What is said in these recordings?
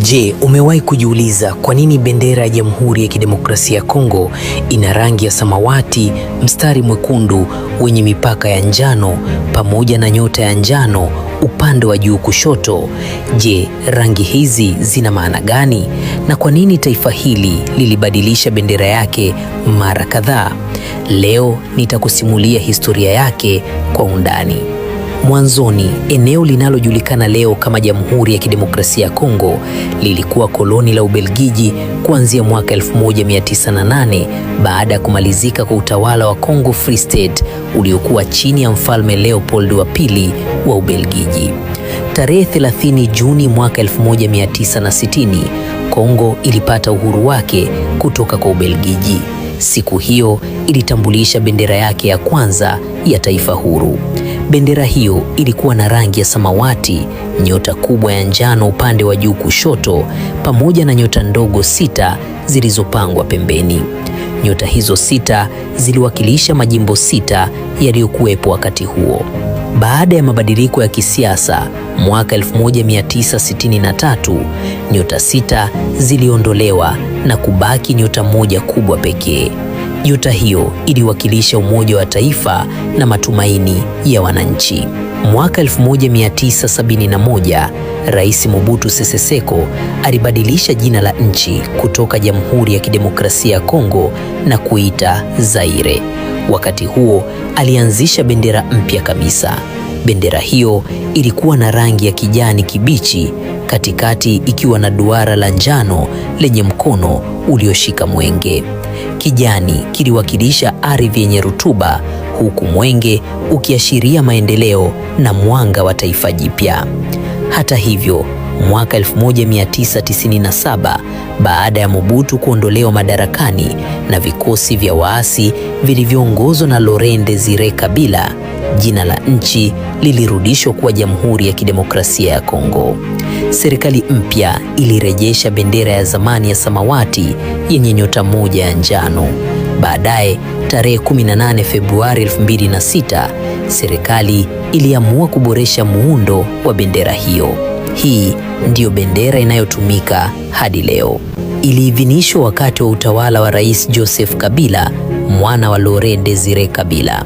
Je, umewahi kujiuliza kwa nini bendera ya Jamhuri ya Kidemokrasia ya Kongo ina rangi ya samawati, mstari mwekundu wenye mipaka ya njano pamoja na nyota ya njano upande wa juu kushoto? Je, rangi hizi zina maana gani? Na kwa nini taifa hili lilibadilisha bendera yake mara kadhaa? Leo nitakusimulia historia yake kwa undani. Mwanzoni, eneo linalojulikana leo kama Jamhuri ya Kidemokrasia ya Kongo lilikuwa koloni la Ubelgiji kuanzia mwaka 1908 baada ya kumalizika kwa utawala wa Congo Free State uliokuwa chini ya Mfalme Leopold wa pili wa Ubelgiji. Tarehe 30 Juni mwaka 1960, Kongo ilipata uhuru wake kutoka kwa Ubelgiji. Siku hiyo ilitambulisha bendera yake ya kwanza ya taifa huru. Bendera hiyo ilikuwa na rangi ya samawati, nyota kubwa ya njano upande wa juu kushoto, pamoja na nyota ndogo 6 zilizopangwa pembeni. Nyota hizo 6 ziliwakilisha majimbo 6 yaliyokuwepo wakati huo. Baada ya mabadiliko ya kisiasa mwaka 1963, nyota 6 ziliondolewa na kubaki nyota moja kubwa pekee. Nyota hiyo iliwakilisha umoja wa taifa na matumaini ya wananchi. Mwaka 1971, Rais Mobutu Sese Seko alibadilisha jina la nchi kutoka Jamhuri ya Kidemokrasia ya Kongo na kuita Zaire. Wakati huo alianzisha bendera mpya kabisa. Bendera hiyo ilikuwa na rangi ya kijani kibichi, katikati ikiwa na duara la njano lenye mkono ulioshika mwenge. Kijani kiliwakilisha ardhi yenye rutuba, huku mwenge ukiashiria maendeleo na mwanga wa taifa jipya. Hata hivyo, mwaka 1997, baada ya Mobutu kuondolewa madarakani na vikosi vya waasi vilivyoongozwa na Laurent Desire Kabila, jina la nchi lilirudishwa kuwa Jamhuri ya Kidemokrasia ya Kongo. Serikali mpya ilirejesha bendera ya zamani ya samawati yenye nyota moja ya njano. Baadaye, tarehe 18 Februari 2006, serikali iliamua kuboresha muundo wa bendera hiyo. Hii ndiyo bendera inayotumika hadi leo. Iliidhinishwa wakati wa utawala wa Rais Joseph Kabila, mwana wa Laurent Desire Kabila.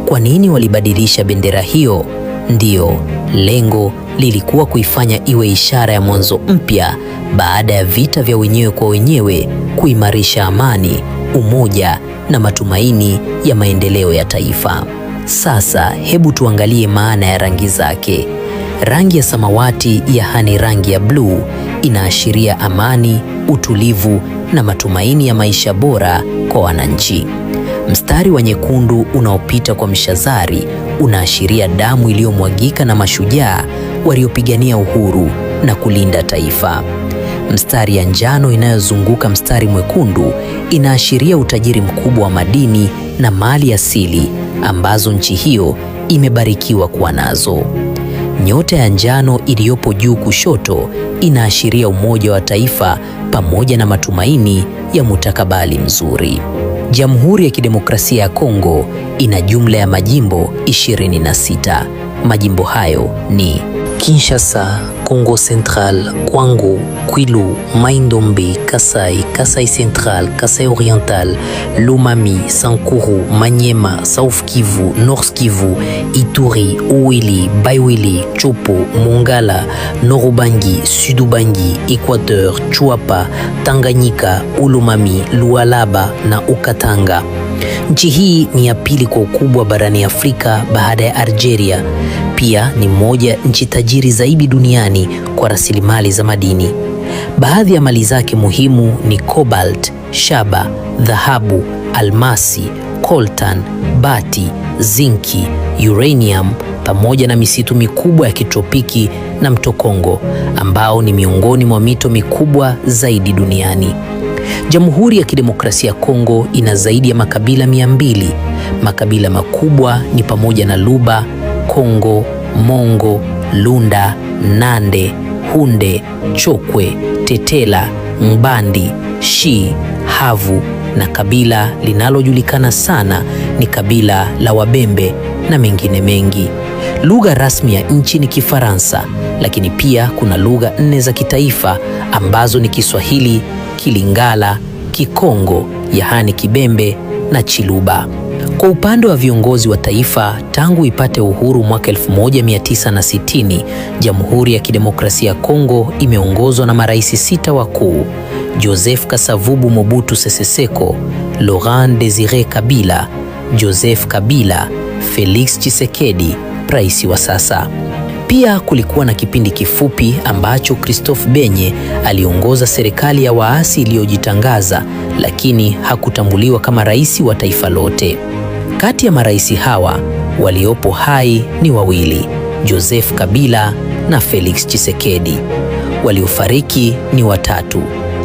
Kwa nini walibadilisha bendera hiyo? Ndiyo, lengo lilikuwa kuifanya iwe ishara ya mwanzo mpya baada ya vita vya wenyewe kwa wenyewe, kuimarisha amani, umoja na matumaini ya maendeleo ya taifa. Sasa hebu tuangalie maana ya rangi zake. Rangi ya samawati, yaani rangi ya bluu, inaashiria amani, utulivu na matumaini ya maisha bora kwa wananchi. Mstari wa nyekundu unaopita kwa mshazari unaashiria damu iliyomwagika na mashujaa waliopigania uhuru na kulinda taifa. Mstari ya njano inayozunguka mstari mwekundu inaashiria utajiri mkubwa wa madini na mali asili ambazo nchi hiyo imebarikiwa kuwa nazo. Nyota ya njano iliyopo juu kushoto inaashiria umoja wa taifa pamoja na matumaini ya mustakabali mzuri. Jamhuri ya Kidemokrasia ya Kongo ina jumla ya majimbo 26. Majimbo hayo ni Kinshasa, Kongo Central, Kwango, Kwilu, Mai-Ndombe, Kasai, Kasai Central, Kasai Oriental, Lomami, Sankuru, Maniema, South Kivu, North Kivu, Ituri, Ouili, Baiwili, Chopo, Mongala, Nord-Ubangi, Sud-Ubangi, Equateur, Chuapa, Tanganyika, Olomami, Lualaba na Okatanga. Nchi hii ni ya pili kwa ukubwa barani Afrika baada ya Algeria. Pia ni moja nchi tajiri zaidi duniani kwa rasilimali za madini. Baadhi ya mali zake muhimu ni cobalt, shaba, dhahabu, almasi, coltan, bati, zinki, uranium pamoja na misitu mikubwa ya kitropiki na mto Kongo ambao ni miongoni mwa mito mikubwa zaidi duniani. Jamhuri ya Kidemokrasia ya Kongo ina zaidi ya makabila 200. Makabila makubwa ni pamoja na Luba, Kongo, Mongo, Lunda, Nande, Hunde, Chokwe, Tetela, Mbandi, Shi, Havu na kabila linalojulikana sana ni kabila la Wabembe na mengine mengi. Lugha rasmi ya nchi ni Kifaransa lakini pia kuna lugha 4 za kitaifa ambazo ni Kiswahili, Kilingala, Kikongo, yaani Kibembe na Chiluba. Kwa upande wa viongozi wa taifa, tangu ipate uhuru mwaka 1960, Jamhuri ya Kidemokrasia ya Kongo imeongozwa na marais 6 wakuu: Joseph Kasavubu Mobutu Sese Seko, Laurent Desire Kabila, Joseph Kabila, Felix Tshisekedi, rais wa sasa. Pia kulikuwa na kipindi kifupi ambacho Christophe Benye aliongoza serikali ya waasi iliyojitangaza, lakini hakutambuliwa kama rais wa taifa lote. Kati ya marais hawa waliopo hai ni wawili, Joseph Kabila na Felix Tshisekedi. Waliofariki ni watatu,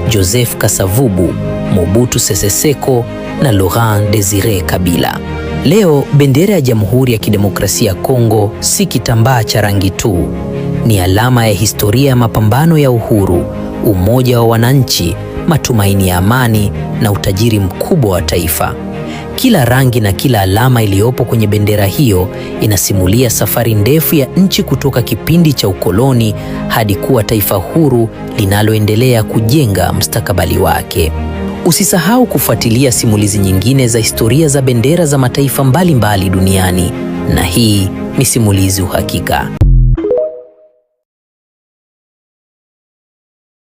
Joseph Kasavubu, Mobutu Sese Seko na Laurent Desire Kabila. Leo bendera ya Jamhuri ya Kidemokrasia ya Kongo si kitambaa cha rangi tu, ni alama ya historia ya mapambano ya uhuru, umoja wa wananchi, matumaini ya amani na utajiri mkubwa wa taifa. Kila rangi na kila alama iliyopo kwenye bendera hiyo inasimulia safari ndefu ya nchi kutoka kipindi cha ukoloni hadi kuwa taifa huru linaloendelea kujenga mustakabali wake. Usisahau kufuatilia simulizi nyingine za historia za bendera za mataifa mbalimbali duniani, na hii ni Simulizi Uhakika.